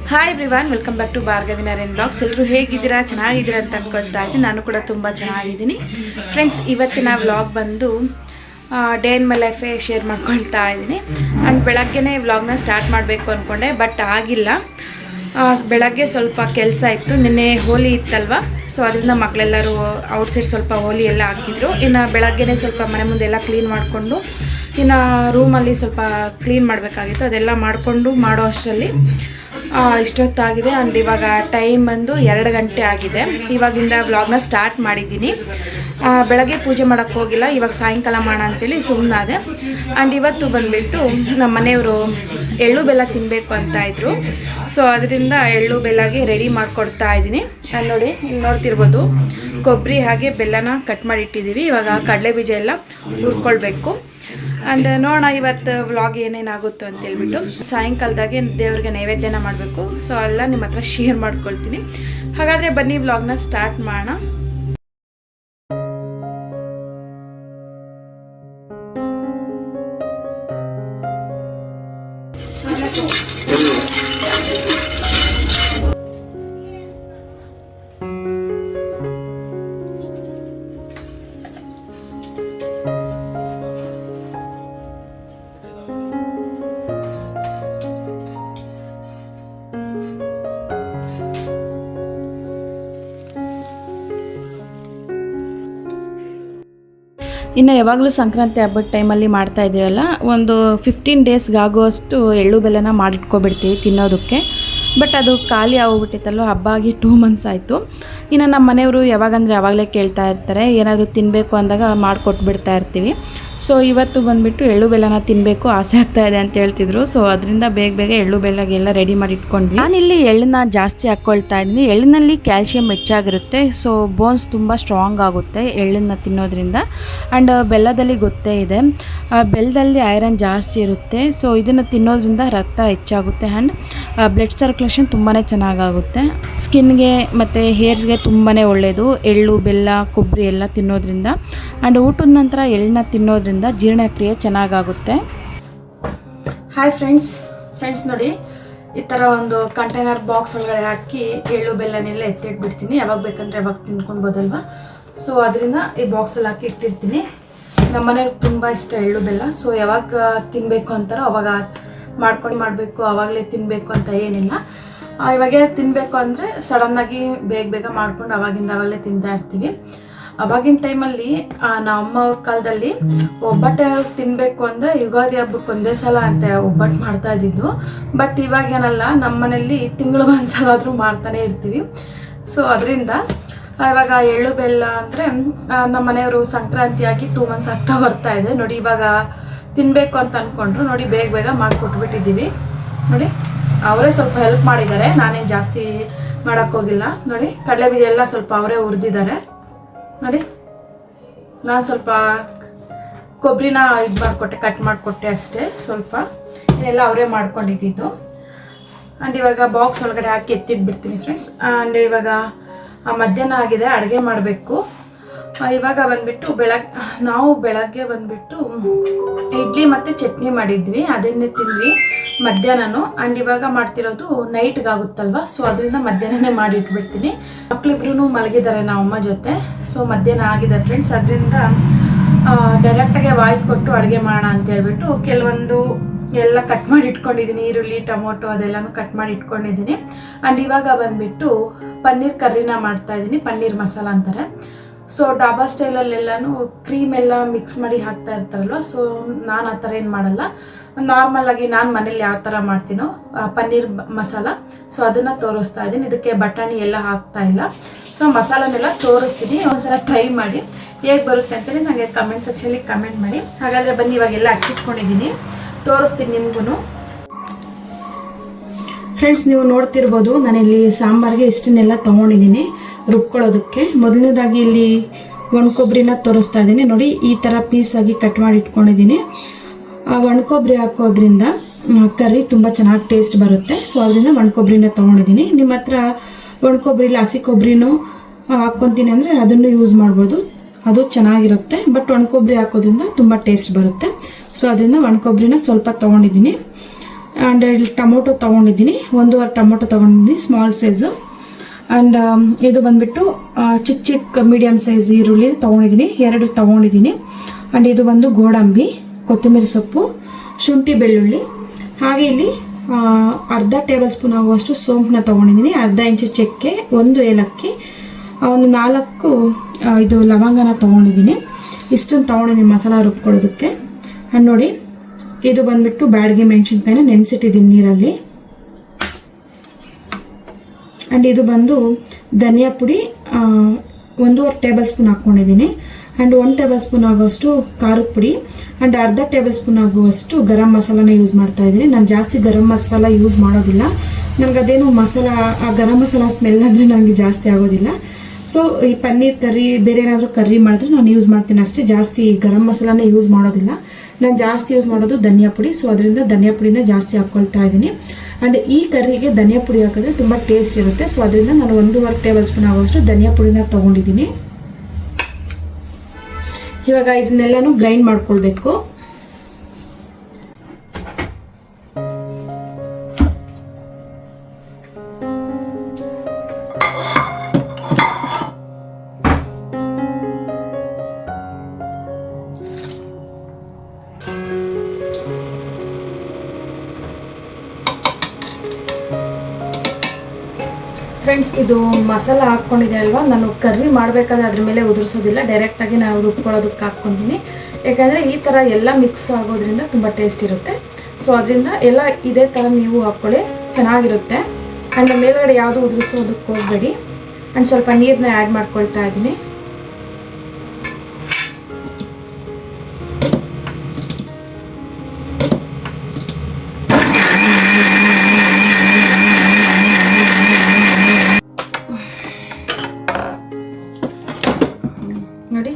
Hi everyone, welcome back to Bhargavi Narayan blogs. ಎಲ್ಲರೂ ಹೇಗಿದ್ದೀರಾ? ಚೆನ್ನಾಗಿದ್ದೀರಾ ಅಂತ ಅಂದ್ಕೊಳ್ತಾ ಇದ್ದೀನಿ. ನಾನು ಕೂಡ ತುಂಬ ಚೆನ್ನಾಗಿದ್ದೀನಿ ಫ್ರೆಂಡ್ಸ್. ಇವತ್ತಿನ ವ್ಲಾಗ್ ಬಂದು ಡೇ ಇನ್ ಮೈ ಲೈಫೇ ಶೇರ್ ಮಾಡ್ಕೊಳ್ತಾ ಇದ್ದೀನಿ. ಆ್ಯಂಡ್ ಬೆಳಗ್ಗೆನೇ ವ್ಲಾಗ್ನ ಸ್ಟಾರ್ಟ್ ಮಾಡಬೇಕು ಅಂದ್ಕೊಂಡೆ, ಬಟ್ ಆಗಿಲ್ಲ. ಬೆಳಗ್ಗೆ ಸ್ವಲ್ಪ ಕೆಲಸ ಇತ್ತು, ನಿನ್ನೆ ಹೋಲಿ ಇತ್ತಲ್ವ, ಸೊ ಅದರಿಂದ ಮಕ್ಕಳೆಲ್ಲರೂ ಔಟ್ಸೈಡ್ ಸ್ವಲ್ಪ ಹೋಲಿ ಎಲ್ಲ ಹಾಕಿದ್ರು. ಇನ್ನು ಬೆಳಗ್ಗೆನೇ ಸ್ವಲ್ಪ ಮನೆ ಮುಂದೆ ಎಲ್ಲ ಕ್ಲೀನ್ ಮಾಡಿಕೊಂಡು, ಇನ್ನು ರೂಮಲ್ಲಿ ಸ್ವಲ್ಪ ಕ್ಲೀನ್ ಮಾಡಬೇಕಾಗಿತ್ತು, ಅದೆಲ್ಲ ಮಾಡಿಕೊಂಡು ಮಾಡೋ ಅಷ್ಟರಲ್ಲಿ ಇಷ್ಟೊತ್ತಾಗಿದೆ. ಆ್ಯಂಡ್ ಇವಾಗ ಟೈಮ್ ಬಂದು 2 ಗಂಟೆ ಆಗಿದೆ. ಇವಾಗಿಂದ ವ್ಲಾಗ್ನ ಸ್ಟಾರ್ಟ್ ಮಾಡಿದ್ದೀನಿ. ಬೆಳಗ್ಗೆ ಪೂಜೆ ಮಾಡೋಕ್ಕೆ ಹೋಗಿಲ್ಲ, ಇವಾಗ ಸಾಯಂಕಾಲ ಮಾಡೋಣ ಅಂತೇಳಿ ಸುಮ್ಮನಾದೆ. ಆ್ಯಂಡ್ ಇವತ್ತು ಬಂದುಬಿಟ್ಟು ನಮ್ಮ ಮನೆಯವರು ಎಳ್ಳು ಬೆಲ್ಲ ತಿನ್ನಬೇಕು ಅಂತ ಇದ್ರು. ಸೊ ಅದರಿಂದ ಎಳ್ಳು ಬೆಲ್ಲಗೆ ರೆಡಿ ಮಾಡಿಕೊಡ್ತಾ ಇದ್ದೀನಿ. ನೋಡಿ, ಇಲ್ಲಿ ನೋಡ್ತಿರ್ಬೋದು, ಕೊಬ್ಬರಿ ಹಾಗೆ ಬೆಲ್ಲನ ಕಟ್ ಮಾಡಿ ಇಟ್ಟಿದ್ದೀವಿ. ಇವಾಗ ಕಡಲೆ ಬೀಜ ಎಲ್ಲ ಹುರ್ಕೊಳ್ಬೇಕು. ಆ್ಯಂಡ್ ನೋಡೋಣ ಇವತ್ತು ವ್ಲಾಗ್ ಏನೇನಾಗುತ್ತೋ ಅಂತೇಳ್ಬಿಟ್ಟು. ಸಾಯಂಕಾಲದಾಗೆ ದೇವ್ರಿಗೆ ನೈವೇದ್ಯನ ಮಾಡಬೇಕು. ಸೊ ಎಲ್ಲ ನಿಮ್ಮ ಹತ್ರ ಶೇರ್ ಮಾಡ್ಕೊಳ್ತೀನಿ. ಹಾಗಾದರೆ ಬನ್ನಿ ವ್ಲಾಗ್ನ ಸ್ಟಾರ್ಟ್ ಮಾಡೋಣ. ಇನ್ನು ಯಾವಾಗಲೂ ಸಂಕ್ರಾಂತಿ ಹಬ್ಬದ ಟೈಮಲ್ಲಿ ಮಾಡ್ತಾ ಇದ್ದೀವಲ್ಲ, ಒಂದು 15 ಡೇಸ್ಗಾಗುವಷ್ಟು ಎಳ್ಳು ಬೆಲ್ಲನ ಮಾಡಿಟ್ಕೊಬಿಡ್ತೀವಿ ತಿನ್ನೋದಕ್ಕೆ. ಬಟ್ ಅದು ಖಾಲಿ ಆಗೋಗ್ಬಿಟ್ಟಿತ್ತಲ್ವ, ಹಬ್ಬ ಆಗಿ 2 ಮಂತ್ಸ್ ಆಯಿತು. ಇನ್ನು ನಮ್ಮ ಮನೆಯವರು ಯಾವಾಗಂದರೆ ಯಾವಾಗಲೇ ಕೇಳ್ತಾ ಇರ್ತಾರೆ, ಏನಾದರೂ ತಿನ್ನಬೇಕು ಅಂದಾಗ ಮಾಡಿಕೊಟ್ಬಿಡ್ತಾ ಇರ್ತೀವಿ. ಸೊ ಇವತ್ತು ಬಂದುಬಿಟ್ಟು ಎಳ್ಳು ಬೆಲ್ಲನ ತಿನ್ನಬೇಕು ಆಸೆ ಆಗ್ತಾ ಇದೆ ಅಂತ ಹೇಳ್ತಿದ್ರು. ಸೊ ಅದರಿಂದ ಬೇಗ ಎಳ್ಳು ಬೆಲ್ಲಗೆಲ್ಲ ರೆಡಿ ಮಾಡಿ ಇಟ್ಕೊಂಡ್ವಿ. ನಾನಿಲ್ಲಿ ಎಳ್ಳನ್ನ ಜಾಸ್ತಿ ಹಾಕ್ಕೊಳ್ತಾ ಇದ್ದೀನಿ. ಎಳ್ಳಿನಲ್ಲಿ ಕ್ಯಾಲ್ಶಿಯಂ ಹೆಚ್ಚಾಗಿರುತ್ತೆ, ಸೊ ಬೋನ್ಸ್ ತುಂಬ ಸ್ಟ್ರಾಂಗ್ ಆಗುತ್ತೆ ಎಳ್ಳನ್ನ ತಿನ್ನೋದ್ರಿಂದ. ಆ್ಯಂಡ್ ಬೆಲ್ಲದಲ್ಲಿ ಗೊತ್ತೇ ಇದೆ, ಬೆಲ್ಲದಲ್ಲಿ ಐರನ್ ಜಾಸ್ತಿ ಇರುತ್ತೆ. ಸೊ ಇದನ್ನು ತಿನ್ನೋದ್ರಿಂದ ರಕ್ತ ಹೆಚ್ಚಾಗುತ್ತೆ. ಆ್ಯಂಡ್ ಬ್ಲಡ್ ಸರ್ಕ್ಯುಲೇಷನ್ ತುಂಬಾ ಚೆನ್ನಾಗಾಗುತ್ತೆ. ಸ್ಕಿನ್ಗೆ ಮತ್ತು ಹೇರ್ಸ್ಗೆ ತುಂಬಾ ಒಳ್ಳೆಯದು ಎಳ್ಳು, ಬೆಲ್ಲ, ಕೊಬ್ಬರಿ ಎಲ್ಲ ತಿನ್ನೋದ್ರಿಂದ. ಆ್ಯಂಡ್ ಊಟದ ನಂತರ ಎಳ್ಳನ್ನ ತಿನ್ನೋದ್ರಿಂದ ಜೀರ್ಣಕ್ರಿಯೆ ಚೆನ್ನಾಗಾಗುತ್ತೆ. ಹಾಯ್ ಫ್ರೆಂಡ್ಸ್ ನೋಡಿ, ಈ ಥರ ಒಂದು ಕಂಟೈನರ್ ಬಾಕ್ಸ್ ಒಳಗಡೆ ಹಾಕಿ ಎಳ್ಳು ಬೆಲ್ಲನೆಲ್ಲ ಎತ್ತಿಟ್ಬಿಡ್ತೀನಿ. ಯಾವಾಗ ಬೇಕಂದರೆ ಯಾವಾಗ ತಿನ್ಕೊಳ್ಬೋದಲ್ವ. ಸೊ ಅದರಿಂದ ಈ ಬಾಕ್ಸಲ್ಲಿ ಹಾಕಿ ಇಟ್ಟಿರ್ತೀನಿ. ನಮ್ಮ ಮನೆಯವ್ರಿಗೆ ತುಂಬ ಇಷ್ಟ ಎಳ್ಳು ಬೆಲ್ಲ. ಸೊ ಯಾವಾಗ ತಿನ್ನಬೇಕು ಅಂತಾರೋ ಅವಾಗ ಮಾಡಬೇಕು, ಆವಾಗಲೇ ತಿನ್ನಬೇಕು ಅಂತ ಏನಿಲ್ಲ. ಇವಾಗೇ ತಿನ್ನಬೇಕು ಅಂದರೆ ಸಡನ್ನಾಗಿ ಬೇಗ ಮಾಡ್ಕೊಂಡು ಅವಾಗಲೇ ತಿಂತಾ ಇರ್ತೀವಿ. ಅವಾಗಿನ ಟೈಮಲ್ಲಿ ನಮ್ಮ ಅಮ್ಮ ಅವ್ರ ಕಾಲದಲ್ಲಿ ಒಬ್ಬಟ್ಟು ತಿನ್ನಬೇಕು ಅಂದರೆ ಯುಗಾದಿ ಹಬ್ಬಕ್ಕೆ ಒಂದೇ ಸಲ ಅಂತ ಒಬ್ಬಟ್ಟು ಮಾಡ್ತಾ ಇದ್ದಿದ್ದು. ಬಟ್ ಇವಾಗೇನಲ್ಲ, ನಮ್ಮ ಮನೇಲಿ ತಿಂಗಳಿಗೊಂದ್ಸಲ ಆದರೂ ಮಾಡ್ತಾನೆ ಇರ್ತೀವಿ. ಸೊ ಅದರಿಂದ ಇವಾಗ ಎಳ್ಳು ಬೆಲ್ಲ ಅಂದರೆ ನಮ್ಮ ಮನೆಯವರು ಸಂಕ್ರಾಂತಿಯಾಗಿ 2 ಮಂತ್ಸ್ ಆಗ್ತಾ ಬರ್ತಾ ಇದೆ. ನೋಡಿ, ಇವಾಗ ತಿನ್ನಬೇಕು ಅಂತ ಅಂದ್ಕೊಂಡ್ರು. ನೋಡಿ, ಬೇಗ ಮಾಡಿಕೊಟ್ಬಿಟ್ಟಿದ್ದೀವಿ. ನೋಡಿ, ಅವರೇ ಸ್ವಲ್ಪ ಹೆಲ್ಪ್ ಮಾಡಿದ್ದಾರೆ, ನಾನೇನು ಜಾಸ್ತಿ ಮಾಡೋಕ್ಕೋಗಿಲ್ಲ. ನೋಡಿ, ಕಡಲೆ ಬೀಜ ಎಲ್ಲ ಸ್ವಲ್ಪ ಅವರೇ ಹುರಿದಿದ್ದಾರೆ. ನೋಡಿ, ನಾನು ಸ್ವಲ್ಪ ಕೊಬ್ಬರಿನ ಕಟ್ ಮಾಡಿಕೊಟ್ಟೆ ಅಷ್ಟೇ. ಸ್ವಲ್ಪ ಇದೆಲ್ಲ ಅವರೇ ಮಾಡ್ಕೊಂಡಿದ್ದು. ಆ್ಯಂಡ್ ಇವಾಗ ಬಾಕ್ಸ್ ಒಳಗಡೆ ಹಾಕಿ ಎತ್ತಿಟ್ಬಿಡ್ತೀನಿ ಫ್ರೆಂಡ್ಸ್. ಆ್ಯಂಡ್ ಇವಾಗ ಮಧ್ಯಾಹ್ನ ಆಗಿದೆ, ಅಡುಗೆ ಮಾಡಬೇಕು. ಇವಾಗ ಬಂದುಬಿಟ್ಟು ನಾವು ಬೆಳಗ್ಗೆ ಬಂದುಬಿಟ್ಟು ಇಡ್ಲಿ ಮತ್ತು ಚಟ್ನಿ ಮಾಡಿದ್ವಿ, ಅದನ್ನೇ ತಿಂದ್ವಿ ಮಧ್ಯಾಹ್ನನೂ. ಆ್ಯಂಡ್ ಇವಾಗ ಮಾಡ್ತಿರೋದು ನೈಟ್ಗಾಗುತ್ತಲ್ವ, ಸೊ ಅದರಿಂದ ಮಧ್ಯಾಹ್ನನೇ ಮಾಡಿಟ್ಬಿಡ್ತೀನಿ. ಮಕ್ಕಳಿಬ್ರು ಮಲಗಿದ್ದಾರೆ ನಮ್ಮ ಅಮ್ಮ ಜೊತೆ. ಸೊ ಮಧ್ಯಾಹ್ನ ಆಗಿದೆ ಫ್ರೆಂಡ್ಸ್. ಅದರಿಂದ ಡೈರೆಕ್ಟಾಗೆ ವಾಯ್ಸ್ ಕೊಟ್ಟು ಅಡುಗೆ ಮಾಡೋಣ ಅಂತ ಹೇಳ್ಬಿಟ್ಟು ಕೆಲವೊಂದು ಎಲ್ಲ ಕಟ್ ಮಾಡಿ ಇಟ್ಕೊಂಡಿದ್ದೀನಿ. ಈರುಳ್ಳಿ, ಟೊಮೊಟೊ ಅದೆಲ್ಲನೂ ಕಟ್ ಮಾಡಿ ಇಟ್ಕೊಂಡಿದ್ದೀನಿ. ಆ್ಯಂಡ್ ಇವಾಗ ಬಂದುಬಿಟ್ಟು ಪನ್ನೀರ್ ಕರ್ರಿನ ಮಾಡ್ತಾಯಿದ್ದೀನಿ. ಪನ್ನೀರ್ ಮಸಾಲ ಅಂತಾರೆ. ಸೊ ಡಾಬಾ ಸ್ಟೈಲಲ್ಲೆಲ್ಲನೂ ಕ್ರೀಮ್ ಎಲ್ಲ ಮಿಕ್ಸ್ ಮಾಡಿ ಹಾಕ್ತಾ ಇರ್ತಾರಲ್ವ. ಸೊ ನಾನು ಆ ಥರ ಏನು ಮಾಡಲ್ಲ, ನಾರ್ಮಲಾಗಿ ನಾನು ಮನೇಲಿ ಯಾವ ಥರ ಮಾಡ್ತೀನೋ ಪನ್ನೀರ್ ಮಸಾಲ, ಸೊ ಅದನ್ನು ತೋರಿಸ್ತಾ ಇದ್ದೀನಿ. ಇದಕ್ಕೆ ಬಟಾಣಿ ಎಲ್ಲ ಹಾಕ್ತಾ ಇಲ್ಲ. ಸೊ ಮಸಾಲನೆಲ್ಲ ತೋರಿಸ್ತೀನಿ. ಒಂದ್ಸಲ ಟ್ರೈ ಮಾಡಿ ಹೇಗೆ ಬರುತ್ತೆ ಅಂತೇಳಿ ನನಗೆ ಕಮೆಂಟ್ ಸೆಕ್ಷನಲ್ಲಿ ಕಮೆಂಟ್ ಮಾಡಿ. ಹಾಗಾದರೆ ಬನ್ನಿ, ಇವಾಗೆಲ್ಲ ಹಾಕಿಟ್ಕೊಂಡಿದ್ದೀನಿ, ತೋರಿಸ್ತೀನಿ ನಿಮಗೂ. ಫ್ರೆಂಡ್ಸ್, ನೀವು ನೋಡ್ತಿರ್ಬೋದು, ನಾನಿಲ್ಲಿ ಸಾಂಬಾರಿಗೆ ಇಷ್ಟನ್ನೆಲ್ಲ ತೊಗೊಂಡಿದ್ದೀನಿ ರುಬ್ಕೊಳ್ಳೋದಕ್ಕೆ. ಮೊದಲನೇದಾಗಿ ಇಲ್ಲಿ ಒಣ ಕೊಬ್ಬರಿನ ತೋರಿಸ್ತಾ ಇದ್ದೀನಿ. ನೋಡಿ, ಈ ಥರ ಪೀಸಾಗಿ ಕಟ್ ಮಾಡಿ ಇಟ್ಕೊಂಡಿದ್ದೀನಿ. ಒಣ ಕೊಬ್ಬರಿ ಹಾಕೋದ್ರಿಂದ ಕರ್ರಿ ತುಂಬ ಚೆನ್ನಾಗಿ ಟೇಸ್ಟ್ ಬರುತ್ತೆ. ಸೊ ಅದರಿಂದ ಒಣ ಕೊಬ್ಬರಿನ ತೊಗೊಂಡಿದ್ದೀನಿ. ನಿಮ್ಮ ಹತ್ರ ಒಣ ಕೊಬ್ಬರಿಲಿ ಹಸಿ ಕೊಬ್ಬರಿನೂ ಹಾಕ್ಕೊತೀನಿ ಅಂದರೆ ಅದನ್ನು ಯೂಸ್ ಮಾಡ್ಬೋದು, ಅದು ಚೆನ್ನಾಗಿರುತ್ತೆ. ಬಟ್ ಒಣ ಕೊಬ್ಬರಿ ಹಾಕೋದ್ರಿಂದ ತುಂಬ ಟೇಸ್ಟ್ ಬರುತ್ತೆ. ಸೊ ಅದರಿಂದ ಒಣ ಕೊಬ್ಬರಿನ ಸ್ವಲ್ಪ ತೊಗೊಂಡಿದ್ದೀನಿ. ಆ್ಯಂಡ್ ಇಲ್ಲಿ ಟೊಮೊಟೊ ತೊಗೊಂಡಿದ್ದೀನಿ, 1.5 ಟೊಮೊಟೊ ತೊಗೊಂಡಿದ್ದೀನಿ ಸ್ಮಾಲ್ ಸೈಜು. ಆ್ಯಂಡ್ ಇದು ಬಂದುಬಿಟ್ಟು ಚಿಕ್ಕ ಚಿಕ್ಕ ಮೀಡಿಯಮ್ ಸೈಜ್ ಈರುಳ್ಳಿ ತೊಗೊಂಡಿದ್ದೀನಿ, 2 ತೊಗೊಂಡಿದ್ದೀನಿ. ಆ್ಯಂಡ್ ಇದು ಬಂದು ಗೋಡಂಬಿ, ಕೊತ್ತಂಬರಿ ಸೊಪ್ಪು, ಶುಂಠಿ ಬೆಳ್ಳುಳ್ಳಿ. ಹಾಗೆ ಇಲ್ಲಿ ಅರ್ಧ ಟೇಬಲ್ ಸ್ಪೂನ್ ಆಗುವಷ್ಟು ಸೋಂಪನ್ನ ತೊಗೊಂಡಿದ್ದೀನಿ, ಅರ್ಧ ಇಂಚು ಚಕ್ಕೆ, 1 ಏಲಕ್ಕಿ, ಒಂದು 4 ಇದು ಲವಂಗನ ತೊಗೊಂಡಿದ್ದೀನಿ. ಇಷ್ಟನ್ನು ತೊಗೊಂಡಿದ್ದೀನಿ ಮಸಾಲ ರುಬ್ಕೊಳ್ಳೋದಕ್ಕೆ. ಆ್ಯಂಡ್ ನೋಡಿ, ಇದು ಬಂದುಬಿಟ್ಟು ಬ್ಯಾಡಗಿ ಮೆಣಸಿನ್ಕಾಯಿನ ನೆನೆಸಿಟ್ಟಿದ್ದೀನಿ ನೀರಲ್ಲಿ. ಆ್ಯಂಡ್ ಇದು ಬಂದು ಧನಿಯಾ ಪುಡಿ 1.5 ಟೇಬಲ್ ಸ್ಪೂನ್ ಹಾಕ್ಕೊಂಡಿದ್ದೀನಿ. ಆ್ಯಂಡ್ 1 ಟೇಬಲ್ ಸ್ಪೂನ್ ಆಗುವಷ್ಟು ಖಾರದ ಪುಡಿ ಆ್ಯಂಡ್ ಅರ್ಧ ಟೇಬಲ್ ಸ್ಪೂನ್ ಆಗುವಷ್ಟು ಗರಂ ಮಸಾಲಾನ ಯೂಸ್ ಮಾಡ್ತಾ ಇದ್ದೀನಿ. ನಾನು ಜಾಸ್ತಿ ಗರಂ ಮಸಾಲ ಯೂಸ್ ಮಾಡೋದಿಲ್ಲ, ನನಗೆ ಅದೇನು ಮಸಾಲ ಆ ಗರಂ ಮಸಾಲ ಸ್ಮೆಲ್ ಅಂದರೆ ನನಗೆ ಜಾಸ್ತಿ ಆಗೋದಿಲ್ಲ. ಸೊ ಈ ಪನ್ನೀರ್ ಕರ್ರಿ ಬೇರೆ ಏನಾದರೂ ಕರ್ರಿ ಮಾಡಿದ್ರೆ ನಾನು ಯೂಸ್ ಮಾಡ್ತೀನಿ ಅಷ್ಟೇ, ಜಾಸ್ತಿ ಗರಂ ಮಸಾಲಾನೇ ಯೂಸ್ ಮಾಡೋದಿಲ್ಲ. ನಾನು ಜಾಸ್ತಿ ಯೂಸ್ ಮಾಡೋದು ಧನಿಯಾ ಪುಡಿ, ಸೊ ಅದರಿಂದ ಧನಿಯಾ ಪುಡಿನ ಜಾಸ್ತಿ ಹಾಕ್ಕೊಳ್ತಾ ಇದ್ದೀನಿ. ಆ್ಯಂಡ್ ಈ ಕರ್ರಿಗೆ ಧನಿಯಾ ಪುಡಿ ಹಾಕಿದ್ರೆ ತುಂಬ ಟೇಸ್ಟ್ ಇರುತ್ತೆ. ಸೊ ಅದರಿಂದ ನಾನು 1.5 ಟೇಬಲ್ ಸ್ಪೂನ್ ಆಗುವಷ್ಟು ಧನಿಯಾ ಪುಡಿನ ತೊಗೊಂಡಿದ್ದೀನಿ. ಇವಾಗ ಇದನ್ನೆಲ್ಲನೂ ಗ್ರೈಂಡ್ ಮಾಡ್ಕೊಳ್ಬೇಕು. ಫ್ರೆಂಡ್ಸ್, ಇದು ಮಸಾಲ ಹಾಕ್ಕೊಂಡಿದೆ ಅಲ್ವಾ, ನಾನು ಕರ್ರಿ ಮಾಡಬೇಕಾದ್ರೆ ಅದ್ರ ಮೇಲೆ ಉದುರಿಸೋದಿಲ್ಲ, ಡೈರೆಕ್ಟಾಗಿ ನಾನು ರುಬ್ಕೊಳ್ಳೋದಕ್ಕೆ ಹಾಕ್ಕೊತೀನಿ. ಯಾಕಂದರೆ ಈ ಥರ ಎಲ್ಲ ಮಿಕ್ಸ್ ಆಗೋದ್ರಿಂದ ತುಂಬ ಟೇಸ್ಟ್ ಇರುತ್ತೆ. ಸೊ ಅದರಿಂದ ಎಲ್ಲ ಇದೇ ಥರ ನೀವು ಹಾಕ್ಕೊಳ್ಳಿ, ಚೆನ್ನಾಗಿರುತ್ತೆ. ಆ್ಯಂಡ್ ಮೇಲ್ಗಡೆ ಯಾವುದು ಉದುರಿಸೋದಕ್ಕೆ ಹೋಗಬೇಡಿ. ಆ್ಯಂಡ್ ಸ್ವಲ್ಪ ನೀರನ್ನ ಆ್ಯಡ್ ಮಾಡ್ಕೊಳ್ತಾ ಇದ್ದೀನಿ. ನೋಡಿ,